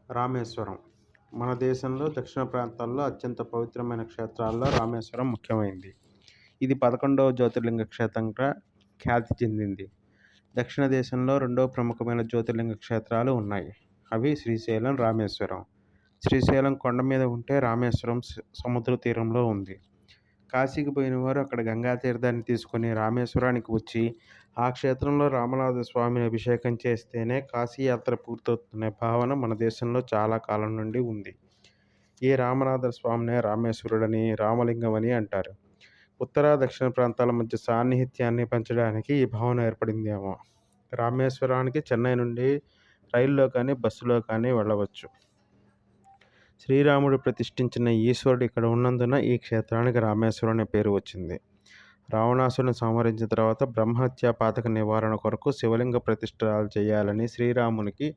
రామేశ్వరం మన దేశంలో దక్షిణ ప్రాంతాల్లో అత్యంత పవిత్రమైన క్షేత్రాల్లో రామేశ్వరం ముఖ్యమైనది. ఇది 11వ జ్యోతిర్లింగ క్షేత్రంగా ఖ్యాతి చెందింది. దక్షిణ దేశంలో రెండో ప్రముఖమైన జ్యోతిర్లింగ క్షేత్రాలు ఉన్నాయి. అవి శ్రీశైలం, రామేశ్వరం. శ్రీశైలం కొండ మీద ఉంటే రామేశ్వరం సముద్ర తీరంలో ఉంది. కాశీకి పోయిన వారు అక్కడ గంగా తీర్థాన్ని తీసుకుని రామేశ్వరానికి వచ్చి ఆ క్షేత్రంలో రామనాథ స్వామిని అభిషేకం చేస్తేనే కాశీ యాత్ర పూర్తవుతుందనే భావన మన దేశంలో చాలా కాలం నుండి ఉంది. ఈ రామనాథ స్వామినే రామేశ్వరుడని, రామలింగం అని అంటారు. ఉత్తర దక్షిణ ప్రాంతాల మధ్య సాన్నిహిత్యాన్ని పెంచడానికి ఈ భావన ఏర్పడిందేమో. రామేశ్వరానికి చెన్నై నుండి రైల్లో కానీ బస్సులో కానీ వెళ్ళవచ్చు. శ్రీరాముడు ప్రతిష్ఠించిన ఈశ్వరుడు ఇక్కడ ఉన్నందున ఈ క్షేత్రానికి రామేశ్వరం అనే పేరు వచ్చింది. రావణాసురుని సంహరించిన తర్వాత బ్రహ్మహత్య పాతక నివారణ కొరకు శివలింగ ప్రతిష్ఠలు చేయాలని శ్రీరామునికి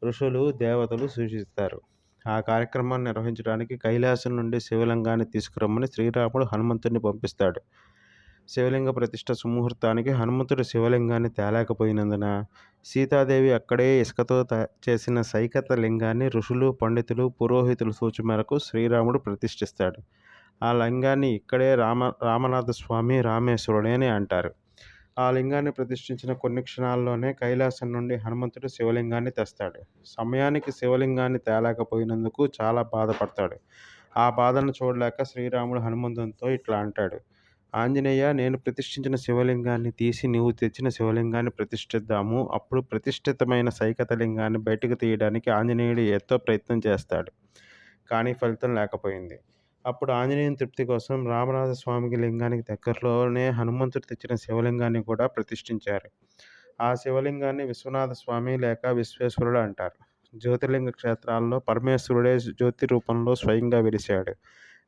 ఋషులు, దేవతలు సూచిస్తారు. ఆ కార్యక్రమాన్ని నిర్వహించడానికి కైలాసం నుండి శివలింగాన్ని తీసుకురమ్మని శ్రీరాముడు హనుమంతుడిని పంపిస్తాడు. శివలింగ ప్రతిష్ఠ సుముహూర్తానికి హనుమంతుడు శివలింగాన్ని తేలేకపోయినందున సీతాదేవి అక్కడే ఇసుకతో చేసిన సైకత లింగాన్ని ఋషులు, పండితులు, పురోహితుల సూచన మేరకు శ్రీరాముడు ప్రతిష్ఠిస్తాడు. ఆ లింగాన్ని ఇక్కడే రామనాథ స్వామి, రామేశ్వరుడే అని అంటారు. ఆ లింగాన్ని ప్రతిష్ఠించిన కొన్ని క్షణాల్లోనే కైలాసం నుండి హనుమంతుడు శివలింగాన్ని తెస్తాడు. సమయానికి శివలింగాన్ని తేలేకపోయినందుకు చాలా బాధపడతాడు. ఆ బాధను చూడలేక శ్రీరాముడు హనుమంతునితో ఇట్లా అంటాడు: ఆంజనేయ, నేను ప్రతిష్ఠించిన శివలింగాన్ని తీసి నీవు తెచ్చిన శివలింగాన్ని ప్రతిష్ఠిద్దాము. అప్పుడు ప్రతిష్ఠితమైన సైకత లింగాన్ని బయటకు తీయడానికి ఆంజనేయుడు ఎంతో ప్రయత్నం చేస్తాడు. కానీ ఫలితం లేకపోయింది. అప్పుడు ఆంజనేయుని తృప్తి కోసం రామనాథ స్వామికి లింగానికి దగ్గరలోనే హనుమంతుడు తెచ్చిన శివలింగాన్ని కూడా ప్రతిష్ఠించారు. ఆ శివలింగాన్ని విశ్వనాథ స్వామి లేక విశ్వేశ్వరుడు అంటారు. జ్యోతిర్లింగ క్షేత్రాల్లో పరమేశ్వరుడే జ్యోతి రూపంలో స్వయంగా వెలిశాడు.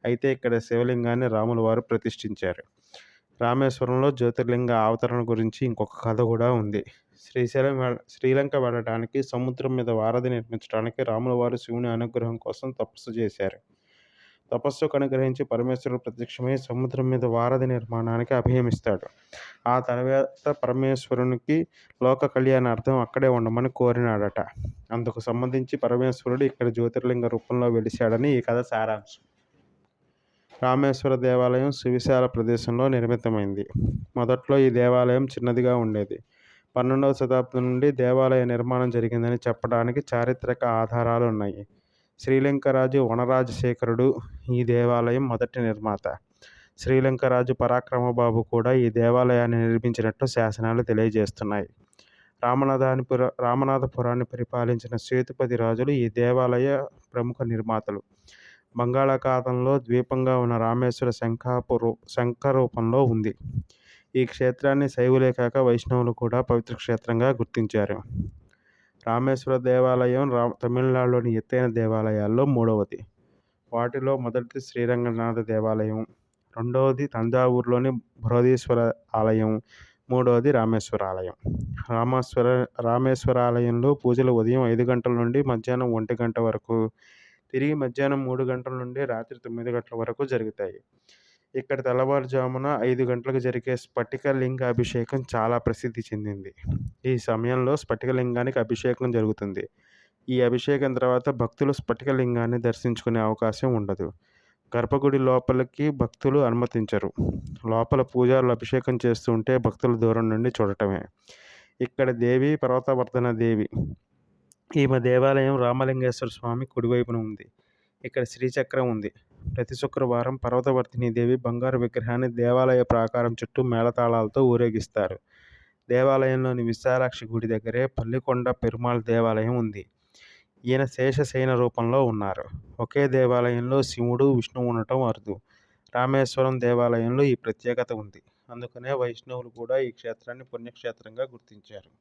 అయితే ఇక్కడ శివలింగాన్ని రాముల వారు ప్రతిష్ఠించారు. రామేశ్వరంలో జ్యోతిర్లింగ అవతరణ గురించి ఇంకొక కథ కూడా ఉంది. శ్రీలంక వెళ్ళడానికి సముద్రం మీద వారధి నిర్మించడానికి రాముల వారు శివుని అనుగ్రహం కోసం తపస్సు చేశారు. తపస్సుకు అనుగ్రహించి పరమేశ్వరుడు ప్రత్యక్షమై సముద్రం మీద వారధి నిర్మాణానికి అభయమిస్తాడు. ఆ తర్వాత పరమేశ్వరునికి లోక కళ్యాణార్థం అక్కడే ఉండమని కోరినాడట. అందుకు సంబంధించి పరమేశ్వరుడు ఇక్కడ జ్యోతిర్లింగ రూపంలో వెలిశాడని ఈ కథ సారాంశం. రామేశ్వర దేవాలయం సువిశాల ప్రదేశంలో నిర్మితమైంది. మొదట్లో ఈ దేవాలయం చిన్నదిగా ఉండేది. 12వ శతాబ్దం నుండి దేవాలయ నిర్మాణం జరిగిందని చెప్పడానికి చారిత్రక ఆధారాలు ఉన్నాయి. శ్రీలంక రాజు వనరాజశేఖరుడు ఈ దేవాలయం మొదటి నిర్మాత. శ్రీలంక రాజు పరాక్రమబాబు కూడా ఈ దేవాలయాన్ని నిర్మించినట్లు శాసనాలు తెలియజేస్తున్నాయి. రామనాథపురాన్ని పరిపాలించిన సేతుపతి రాజులు ఈ దేవాలయ ప్రముఖ నిర్మాతలు. బంగాళాఖాతంలో ద్వీపంగా ఉన్న రామేశ్వర శంఖ రూపంలో ఉంది. ఈ క్షేత్రాన్ని శైవులే కాక వైష్ణవులు కూడా పవిత్ర క్షేత్రంగా గుర్తించారు. రామేశ్వర దేవాలయం తమిళనాడులోని ఎత్తైన దేవాలయాల్లో మూడవది. వాటిలో మొదటిది శ్రీరంగనాథ దేవాలయం, రెండవది తంజావూరులోని బృహదీశ్వర ఆలయం, మూడవది రామేశ్వర ఆలయం. రామేశ్వర ఆలయంలో పూజలు ఉదయం 5 గంటల నుండి మధ్యాహ్నం 1 గంట వరకు, తిరిగి మధ్యాహ్నం 3 గంటల నుండి రాత్రి 9 గంటల వరకు జరుగుతాయి. ఇక్కడ తెల్లవారుజామున 5 గంటలకు జరిగే స్ఫటిక లింగ అభిషేకం చాలా ప్రసిద్ధి చెందింది. ఈ సమయంలో స్ఫటికలింగానికి అభిషేకం జరుగుతుంది. ఈ అభిషేకం తర్వాత భక్తులు స్ఫటికలింగాన్ని దర్శించుకునే అవకాశం ఉండదు. గర్భగుడి లోపలికి భక్తులు అనుమతించరు. లోపల పూజారులు అభిషేకం చేస్తుంటే భక్తుల దూరం నుండి చూడటమే. ఇక్కడ దేవి పర్వతవర్ధన దేవి. ఈమె దేవాలయం రామలింగేశ్వర స్వామి కుడివైపున ఉంది. ఇక్కడ శ్రీచక్రం ఉంది. ప్రతి శుక్రవారం పర్వతవర్ధిని దేవి బంగారు విగ్రహాన్ని దేవాలయ ప్రాకారం చుట్టూ మేళతాళాలతో ఊరేగిస్తారు. దేవాలయంలోని విశాలాక్షి గుడి దగ్గరే పల్లికొండ పెరుమాళ్ దేవాలయం ఉంది. ఈయన శేషశయన రూపంలో ఉన్నారు. ఒకే దేవాలయంలో శివుడు, విష్ణువు ఉండటం అరుదు. రామేశ్వరం దేవాలయంలో ఈ ప్రత్యేకత ఉంది. అందుకనే వైష్ణవులు కూడా ఈ క్షేత్రాన్ని పుణ్యక్షేత్రంగా గుర్తించారు.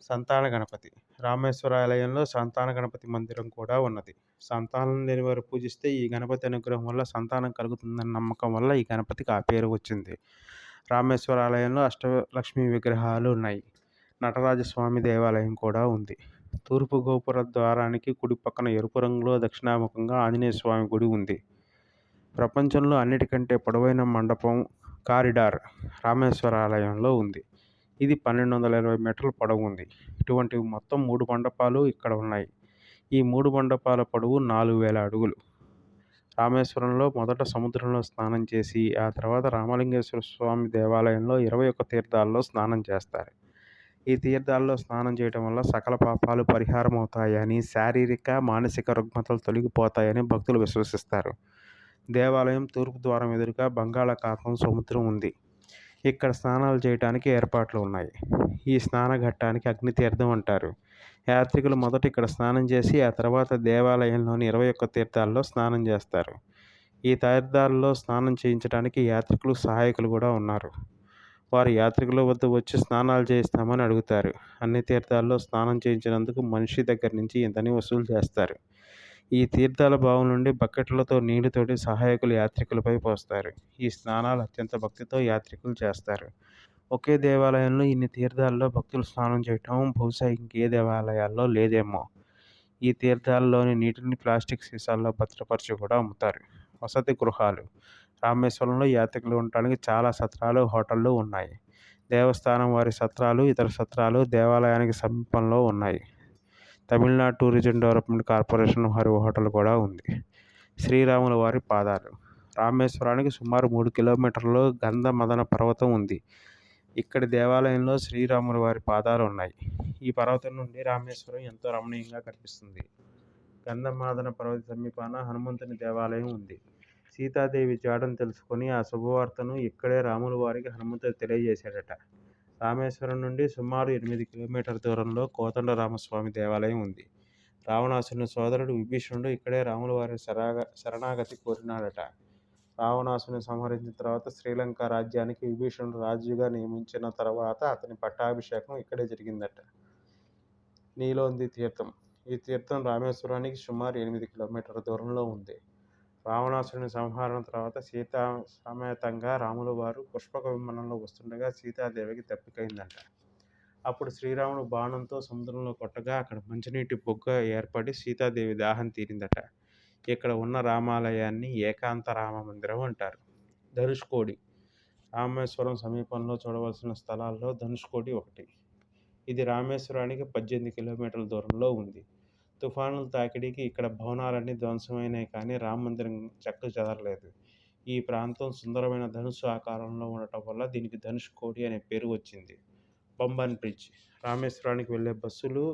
సంతాన గణపతి. రామేశ్వర ఆలయంలో సంతాన గణపతి మందిరం కూడా ఉన్నది. సంతానం లేని వారు పూజిస్తే ఈ గణపతి అనుగ్రహం వల్ల సంతానం కలుగుతుందన్న నమ్మకం వల్ల ఈ గణపతికి ఆ పేరు వచ్చింది. రామేశ్వర ఆలయంలో అష్టలక్ష్మి విగ్రహాలు ఉన్నాయి. నటరాజస్వామి దేవాలయం కూడా ఉంది. తూర్పు గోపుర ద్వారానికి కుడి పక్కన ఎరుపు రంగులో దక్షిణాముఖంగా ఆంజనేయ స్వామి గుడి ఉంది. ప్రపంచంలో అన్నిటికంటే పొడవైన మండపం కారిడార్ రామేశ్వర ఆలయంలో ఉంది. ఇది 1220 మీటర్ల పొడవు ఉంది. ఇటువంటివి మొత్తం 3 మండపాలు ఇక్కడ ఉన్నాయి. ఈ 3 మండపాల పొడవు 4000 అడుగులు. రామేశ్వరంలో మొదట సముద్రంలో స్నానం చేసి, ఆ తర్వాత రామలింగేశ్వర స్వామి దేవాలయంలో 21 తీర్థాల్లో స్నానం చేస్తారు. ఈ తీర్థాల్లో స్నానం చేయటం వల్ల సకల పాపాలు పరిహారమవుతాయని, శారీరక, మానసిక రుగ్మతలు తొలగిపోతాయని భక్తులు విశ్వసిస్తారు. దేవాలయం తూర్పు ద్వారం ఎదురుగా బంగాళాఖాతం సముద్రం ఉంది. ఇక్కడ స్నానాలు చేయటానికి ఏర్పాట్లు ఉన్నాయి. ఈ స్నాన ఘట్టానికి అగ్నితీర్థం అంటారు. యాత్రికులు మొదట ఇక్కడ స్నానం చేసి, ఆ తర్వాత దేవాలయంలోని 21 తీర్థాల్లో స్నానం చేస్తారు. ఈ తీర్థాల్లో స్నానం చేయించడానికి యాత్రికులు సహాయకులు కూడా ఉన్నారు. వారు యాత్రికుల వద్ద వచ్చి స్నానాలు చేయిస్తామని అడుగుతారు. అన్ని తీర్థాల్లో స్నానం చేయించినందుకు మనిషి దగ్గర నుంచి ఇంతని వసూలు చేస్తారు. ఈ తీర్థాల బావి నుండి బకెట్లతో నీటితోటి సహాయకులు యాత్రికులపై పోస్తారు. ఈ స్నానాలు అత్యంత భక్తితో యాత్రికులు చేస్తారు. ఒకే దేవాలయంలో ఇన్ని తీర్థాల్లో భక్తులు స్నానం చేయటం బహుశా ఇంకే దేవాలయాల్లో లేదేమో. ఈ తీర్థాల్లోని నీటిని ప్లాస్టిక్ సీసాల్లో భద్రపరిచి కూడా అమ్ముతారు. వసతి గృహాలు. రామేశ్వరంలో యాత్రికులు ఉండటానికి చాలా సత్రాలు, హోటళ్ళు ఉన్నాయి. దేవస్థానం వారి సత్రాలు, ఇతర సత్రాలు దేవాలయానికి సమీపంలో ఉన్నాయి. తమిళనాడు టూరిజం డెవలప్మెంట్ కార్పొరేషన్ వారి హోటల్ కూడా ఉంది. శ్రీరాముల వారి పాదాలు. రామేశ్వరానికి సుమారు 3 కిలోమీటర్లలో గంధమదన పర్వతం ఉంది. ఇక్కడి దేవాలయంలో శ్రీరాముల వారి పాదాలు ఉన్నాయి. ఈ పర్వతం నుండి రామేశ్వరం ఎంతో రమణీయంగా కనిపిస్తుంది. గంధమాదన పర్వత సమీపాన హనుమంతుని దేవాలయం ఉంది. సీతాదేవి జాడను తెలుసుకొని ఆ శుభవార్తను ఇక్కడే రాముల వారికి హనుమంతుడు తెలియజేశాడట. రామేశ్వరం నుండి సుమారు 8 కిలోమీటర్ల దూరంలో కోదండరామస్వామి దేవాలయం ఉంది. రావణాసుని సోదరుడు విభీషణుడు ఇక్కడే రాముల వారి శరణాగతి కోరినాడట. రావణాసుని సంహరించిన తర్వాత శ్రీలంక రాజ్యానికి విభీషణుడు రాజుగా నియమించిన తర్వాత అతని పట్టాభిషేకం ఇక్కడే జరిగిందట. నీలోంది తీర్థం. ఈ తీర్థం రామేశ్వరానికి సుమారు 8 కిలోమీటర్ల దూరంలో ఉంది. రావణాసుని సంహారం తర్వాత సీతా సమేతంగా రాముల వారు పుష్పక విమానంలో వస్తుండగా సీతాదేవికి దప్పికైందంట. అప్పుడు శ్రీరాముడు బాణంతో సముద్రంలో కొట్టగా అక్కడ మంచినీటి బొగ్గ ఏర్పడి సీతాదేవి దాహం తీరిందట. ఇక్కడ ఉన్న రామాలయాన్ని ఏకాంత రామ మందిరం అంటారు. ధనుష్కోడి. రామేశ్వరం సమీపంలో చూడవలసిన స్థలాల్లో ధనుష్కోడి ఒకటి. ఇది రామేశ్వరానికి 18 కిలోమీటర్ల దూరంలో ఉంది. తుఫానుల తాకిడికి ఇక్కడ భవనాలన్నీ ధ్వంసమైనాయి, కానీ రామ మందిరం చెక్కు చెదరలేదు. ఈ ప్రాంతం సుందరమైన ధనుస్సు ఆకారంలో ఉండటం వల్ల దీనికి ధనుష్కోడి అనే పేరు వచ్చింది. పంబన్ బ్రిడ్జ్. రామేశ్వరానికి వెళ్ళే బస్సులు,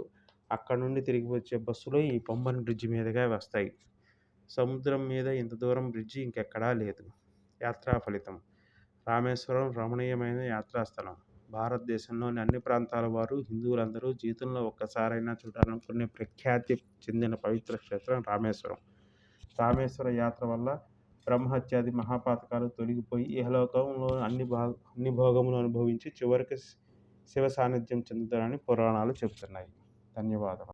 అక్కడ నుండి తిరిగి వచ్చే బస్సులు ఈ పంబన్ బ్రిడ్జ్ మీదుగా వస్తాయి. సముద్రం మీద ఇంత దూరం బ్రిడ్జి ఇంకెక్కడా లేదు. యాత్రా ఫలితం. రామేశ్వరం రమణీయమైన యాత్రాస్థలం. భారతదేశంలోని అన్ని ప్రాంతాల వారు, హిందువులందరూ జీవితంలో ఒక్కసారైనా చూడాలనుకునే ప్రఖ్యాతి చెందిన పవిత్ర క్షేత్రం రామేశ్వరం. రామేశ్వర యాత్ర వల్ల బ్రహ్మహత్యాది మహాపాతకాలు తొలగిపోయి ఇహలోకంలో అన్ని భోగములు అనుభవించి చివరికి శివ సాన్నిధ్యం చెందుతారని పురాణాలు చెబుతున్నాయి. ధన్యవాదములు.